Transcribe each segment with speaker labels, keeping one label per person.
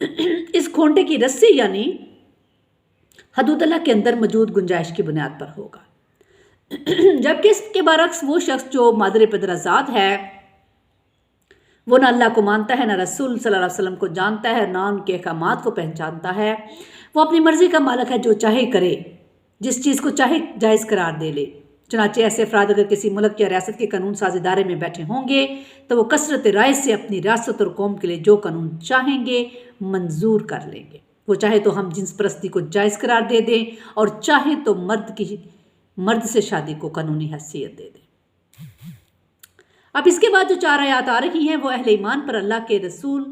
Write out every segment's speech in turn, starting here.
Speaker 1: اس کھونٹے کی رسی یعنی حدود اللہ کے اندر موجود گنجائش کی بنیاد پر ہوگا، جبکہ اس کے برعکس وہ شخص جو مادر پدر آزاد ہے وہ نہ اللہ کو مانتا ہے، نہ رسول صلی اللہ علیہ وسلم کو جانتا ہے، نہ ان کے احکامات کو پہچانتا ہے، وہ اپنی مرضی کا مالک ہے، جو چاہے کرے، جس چیز کو چاہے جائز قرار دے لے۔ چنانچہ ایسے افراد اگر کسی ملک یا ریاست کے قانون ساز ادارے میں بیٹھے ہوں گے تو وہ کثرت رائے سے اپنی ریاست اور قوم کے لیے جو قانون چاہیں گے منظور کر لیں گے۔ وہ چاہے تو ہم جنس پرستی کو جائز قرار دے دیں اور چاہے تو مرد سے شادی کو قانونی حیثیت دے دیں۔ اب اس کے بعد جو 4 آیات آ رہی ہیں وہ اہل ایمان پر اللہ کے رسول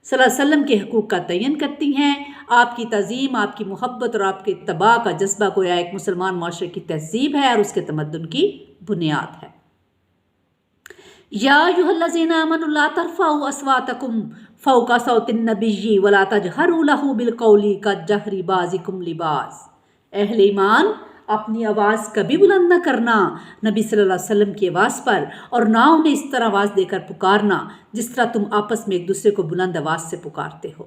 Speaker 1: صلی اللہ علیہ وسلم کے حقوق کا تعین کرتی ہیں۔ آپ کی تعظیم، آپ کی محبت اور آپ کے اتباع کا جذبہ گویا ایک مسلمان معاشرے کی تہذیب ہے اور اس کے تمدن کی بنیاد ہے۔ یا ایھا الذین آمنوا لا ترفعوا اصواتکم فوق صوت النبی ولا تجہروا لہ بالقول کجہر بعضکم لبعض۔ اہل ایمان، اپنی آواز کبھی بلند نہ کرنا نبی صلی اللہ علیہ وسلم کی آواز پر، اور نہ انہیں اس طرح آواز دے کر پکارنا جس طرح تم آپس میں ایک دوسرے کو بلند آواز سے پکارتے ہو۔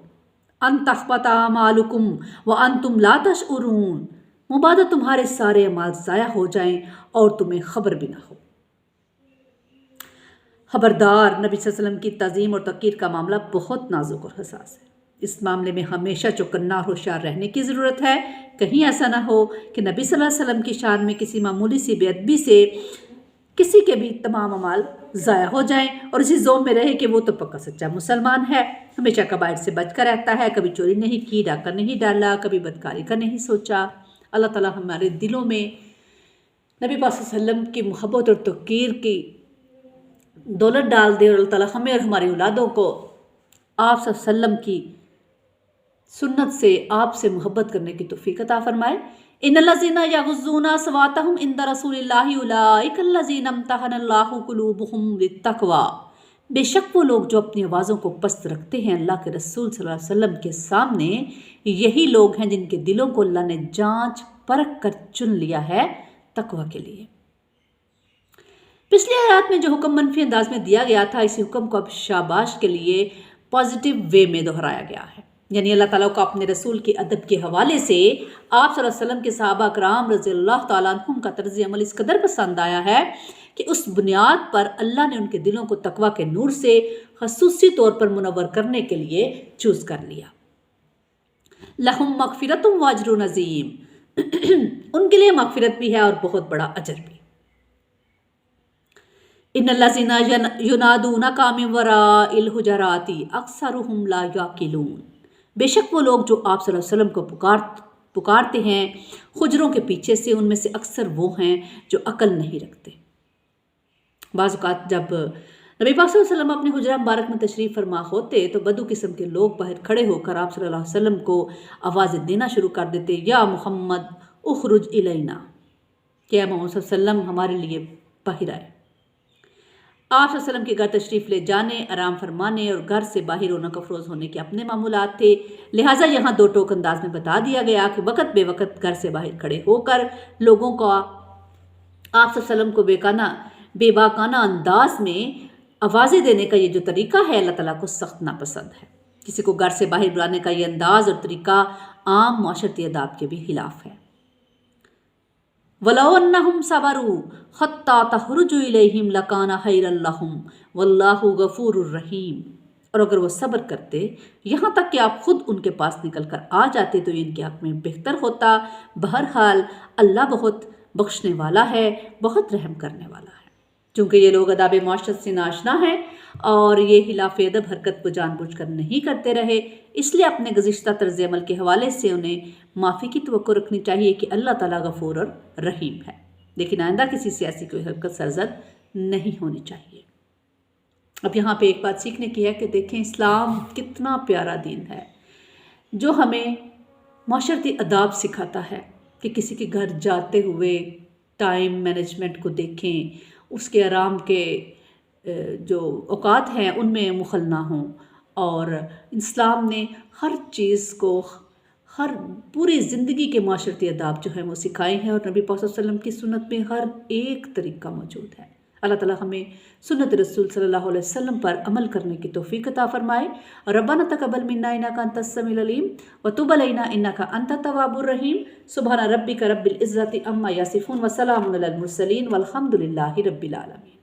Speaker 1: ان تحبط اعمالکم وانتم لا تشعرون، مبادا تمہارے سارے اعمال ضائع ہو جائیں اور تمہیں خبر بھی نہ ہو۔ خبردار، نبی صلی اللہ علیہ وسلم کی تعظیم اور توقیر کا معاملہ بہت نازک اور حساس ہے۔ اس معاملے میں ہمیشہ چوکنا اور ہوشیار رہنے کی ضرورت ہے، کہیں ایسا نہ ہو کہ نبی صلی اللہ علیہ وسلم کی شان میں کسی معمولی سی بے ادبی سے کسی کے بھی تمام اعمال ضائع ہو جائیں اور اسی ذوق میں رہے کہ وہ تو پکا سچا مسلمان ہے، ہمیشہ کبائر سے بچ کر رہتا ہے، کبھی چوری نہیں کی، ڈاکہ نہیں ڈالا، کبھی بدکاری کا نہیں سوچا۔ اللہ تعالیٰ ہمارے دلوں میں نبی پاک صلی اللہ علیہ وسلم کی محبت اور توقیر کی دولت ڈال دے، اور اللہ تعالیٰ ہمیں اور ہماری اولادوں کو آپ صلی اللہ علیہ وسلم کی سنت سے، آپ سے محبت کرنے کی توفیق عطا فرمائے۔ ان الذین یغضون اصواتهم عند رسول اللہ اولئک الذین امتحن اللہ قلوبهم للتقوی۔ بے شک وہ لوگ جو اپنی آوازوں کو پست رکھتے ہیں اللہ کے رسول صلی اللہ علیہ وسلم کے سامنے، یہی لوگ ہیں جن کے دلوں کو اللہ نے جانچ پرکھ کر چن لیا ہے تقوی کے لیے۔ پچھلی آیات میں جو حکم منفی انداز میں دیا گیا تھا، اسی حکم کو اب شاباش کے لیے پازیٹیو وے میں دہرایا گیا ہے، یعنی اللہ تعالیٰ کو اپنے رسول کے ادب کے حوالے سے آپ صلی اللہ علیہ وسلم کے صحابہ کرام رضی اللہ تعالیٰ عنہم کا طرز عمل اس قدر پسند آیا ہے کہ اس بنیاد پر اللہ نے ان کے دلوں کو تقویٰ کے نور سے خصوصی طور پر منور کرنے کے لیے چوز کر لیا۔ لہم مغفرۃ واجر عظیم، ان کے لیے مغفرت بھی ہے اور بہت بڑا اجر بھی۔ ان الذین ینادونک من وراء الحجرات اکثرهم لا یعقلون، بے شک وہ لوگ جو آپ صلی اللہ علیہ وسلم کو پکارتے ہیں حجروں کے پیچھے سے، ان میں سے اکثر وہ ہیں جو عقل نہیں رکھتے۔ بعض اوقات جب نبی پاک صلی اللہ علیہ وسلم اپنے حجرہ مبارک میں تشریف فرما ہوتے تو بدو قسم کے لوگ باہر کھڑے ہو کر آپ صلی اللہ علیہ وسلم کو آوازیں دینا شروع کر دیتے، یا محمد اخرج الینا، کہ محمد صلی اللہ علیہ وسلم ہمارے لیے باہر آئے۔ آپ صلی اللہ علیہ وسلم کے گھر تشریف لے جانے، آرام فرمانے اور گھر سے باہر رونق افروز ہونے کے اپنے معمولات تھے، لہٰذا یہاں دو ٹوک انداز میں بتا دیا گیا کہ وقت بے وقت گھر سے باہر کھڑے ہو کر لوگوں کو آپ صلی اللہ علیہ وسلم کو بے باکانہ انداز میں آوازیں دینے کا یہ جو طریقہ ہے اللہ تعالیٰ کو سخت ناپسند ہے۔ کسی کو گھر سے باہر بلانے کا یہ انداز اور طریقہ عام معاشرتی آداب کے بھی خلاف ہے۔ وَلَوْ أَنَّهُمْ صَبَرُوا حَتَّى تَخْرُجُ إِلَيْهِمْ لَكَانَ خَيْرًا لَهُمْ وَاللَّهُ غَفُورٌ رَحِيمٌ، اور اگر وہ صبر کرتے یہاں تک کہ آپ خود ان کے پاس نکل کر آ جاتے تو یہ ان کے حق میں بہتر ہوتا۔ بہرحال اللہ بہت بخشنے والا ہے، بہت رحم کرنے والا ہے۔ چونکہ یہ لوگ آداب معاشرت سے ناشنا ہیں اور یہ خلاف ادب حرکت کو جان بوجھ کر نہیں کرتے رہے، اس لیے اپنے گزشتہ طرز عمل کے حوالے سے انہیں معافی کی توقع رکھنی چاہیے کہ اللہ تعالیٰ غفور اور رحیم ہے، لیکن آئندہ کسی سے ایسی کوئی حرکت سرزد نہیں ہونی چاہیے۔ اب یہاں پہ ایک بات سیکھنے کی ہے کہ دیکھیں اسلام کتنا پیارا دین ہے جو ہمیں معاشرتی آداب سکھاتا ہے کہ کسی کے گھر جاتے ہوئے ٹائم مینجمنٹ کو دیکھیں، اس کے آرام کے جو اوقات ہیں ان میں مخل نہ ہوں، اور اسلام نے ہر چیز کو، ہر پوری زندگی کے معاشرتی آداب جو ہیں وہ سکھائے ہیں، اور نبی پاک صلی اللہ علیہ وسلم کی سنت میں ہر ایک طریقہ موجود ہے۔ اللہ تعالیٰ ہمیں سنت رسول صلی اللہ علیہ وسلم پر عمل کرنے کی توفیق عطا فرمائے. ربنا تقبل منا انک انت السمیع العلیم وتب علینا انک انت التواب الرحیم. سبحان ربک رب العزۃ عما یصفون وسلام علی المرسلین والحمد للہ رب العالمین.